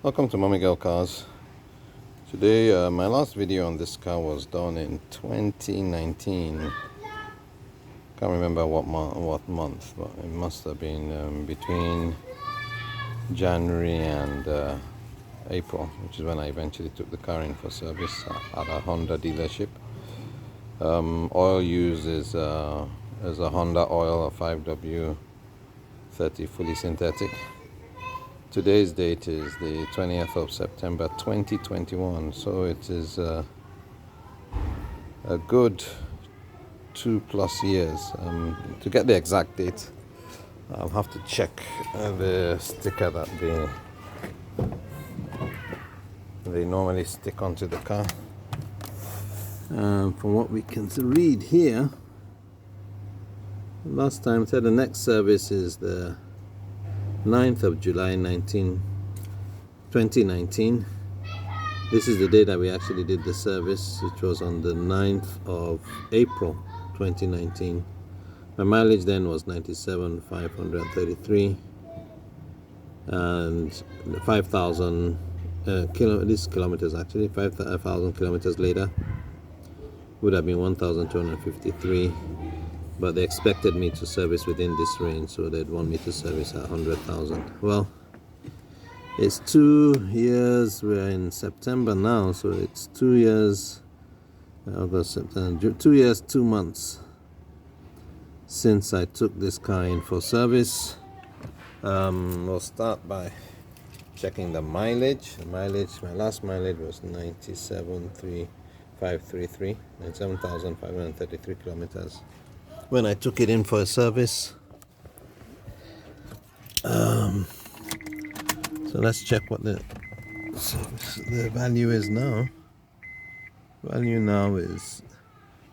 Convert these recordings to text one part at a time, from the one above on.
Welcome to Mommy Girl Cars. Today my last video on this car was done in 2019. Can't remember what month, but it must have been between January and April, which is when I eventually took the car in for service at a Honda dealership. Oil used is a Honda oil, a 5W30 fully synthetic. Today's date is the 20th of September 2021, so it is a good 2+ years. To get the exact date, I'll have to check the sticker that they normally stick onto the car. From what we can read here, last time said the next service is the 9th of July 2019. This is the day that we actually did the service, which was on the 9th of April 2019. My mileage then was 97,533 and 5,000 kilometers actually. 5,000 kilometers later would have been 1,253. But they expected me to service within this range, so they'd want me to service at 100,000. Well, it's 2 years. We're in September now, so it's 2 years. August, September, 2 years, 2 months since I took this car in for service. We'll start by checking the mileage. My last mileage was 97,533 kilometers when I took it in for a service. So let's check what the value is now. Value now is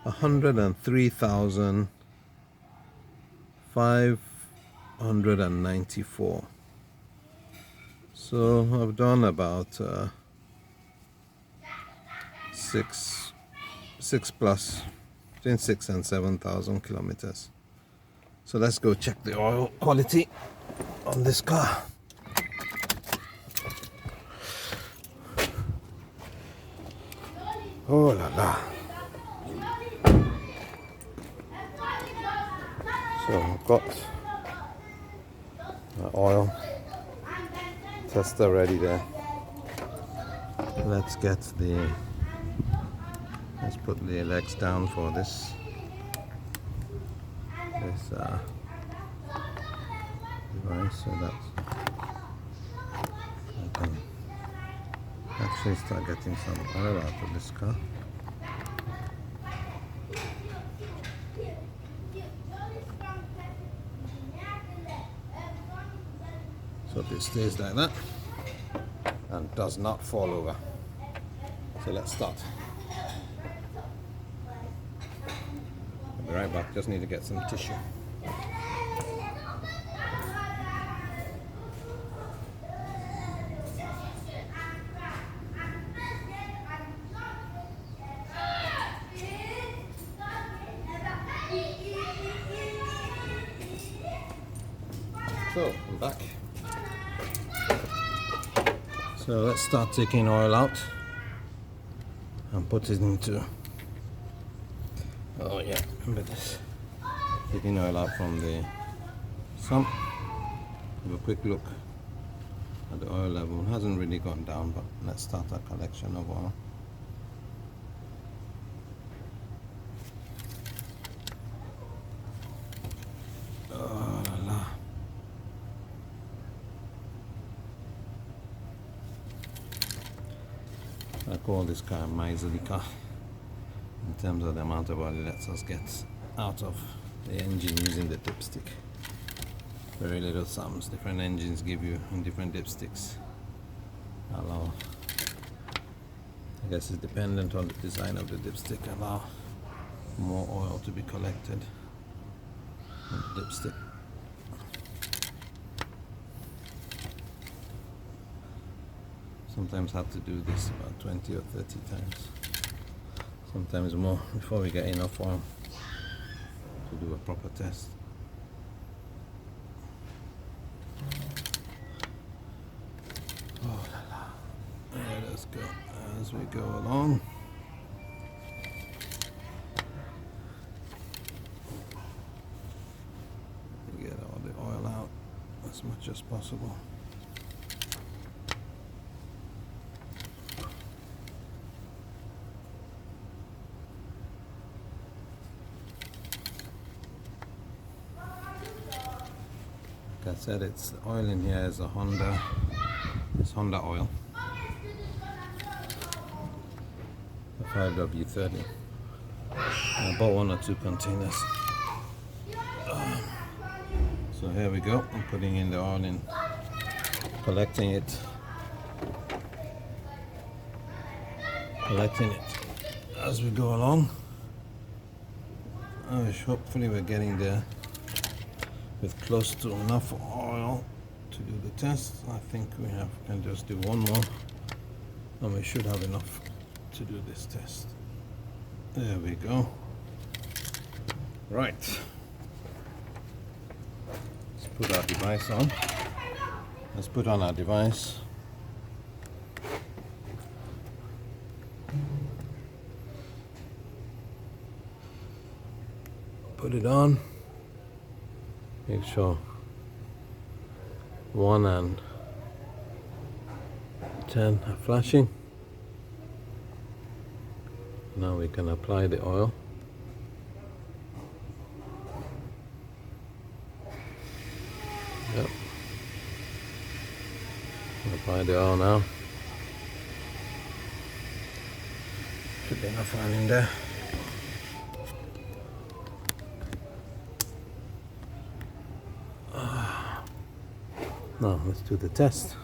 103,594. So I've done about 6 plus, between 6,000 and 7,000 kilometers. So let's go check the oil quality on this car. Oh la la. So I've got the oil tester ready there. Let's put the legs down for this device, so that I can actually start getting some oil out of this car. So this stays like that and does not fall over. So let's start. I'll be right back, just need to get some tissue. So I'm back. So let's start taking oil out and put it into, oh yeah, remember this, taking oil out from the sump. Have a quick look at the oil level. It hasn't really gone down, but let's start a collection of oil. Oh la la. I call this car a miserly car in terms of the amount of oil it lets us get out of the engine using the dipstick. Very little sums. Different engines give you in different dipsticks allow, I guess it's dependent on the design of the dipstick, allow more oil to be collected on the dipstick. Sometimes have to do this about 20 or 30 times, sometimes more, before we get enough oil to do a proper test. Oh la la. just go as we go along. Get all the oil out as much as possible. Like I said, it's the oil in here is a Honda. It's Honda oil. The 5W30. I bought 1 or 2 containers. So here we go. I'm putting in the oil in, collecting it as we go along. Hopefully we're getting there with close to enough oil to do the test. I think we can just do one more and we should have enough to do this test. There we go. Right. Let's put our device on. Let's put on our device. Put it on. Make sure 1 and 10 are flashing. Now we can apply the oil. Yep. Apply the oil now. Should be enough oil in there. Now let's do the test.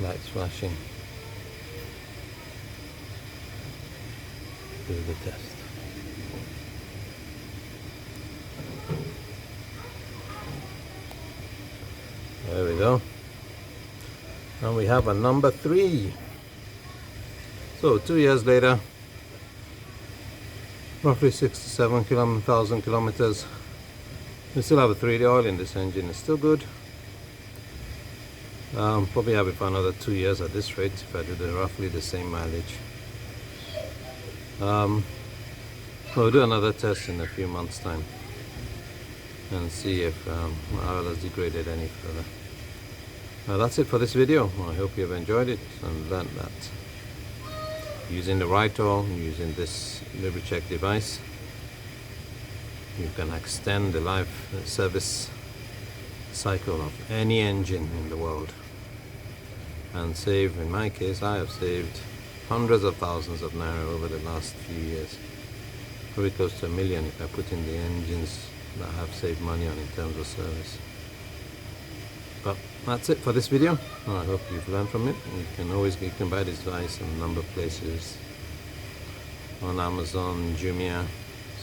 Lights flashing. Do the test. There we go. Now we have a number 3. So 2 years later, roughly 67,000 kilometers. We still have a 3D oil in this engine. It's still good. Probably have it for another 2 years at this rate if I do roughly the same mileage. We'll do another test in a few months' time and see if my oil has degraded any further. That's it for this video. I hope you have enjoyed it and learned that using the right oil, using this Lubricheck device, you can extend the life service cycle of any engine in the world and save, in my case, I have saved hundreds of thousands of naira over the last few years. Probably close to $1 million if I put in the engines that I have saved money on in terms of service. But that's it for this video. I hope you've learned from it. You can buy this device in a number of places on Amazon, Jumia,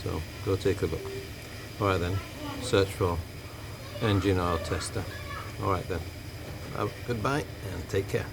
so go take a look. Alright then, search for engine oil tester. Alright then, goodbye and take care.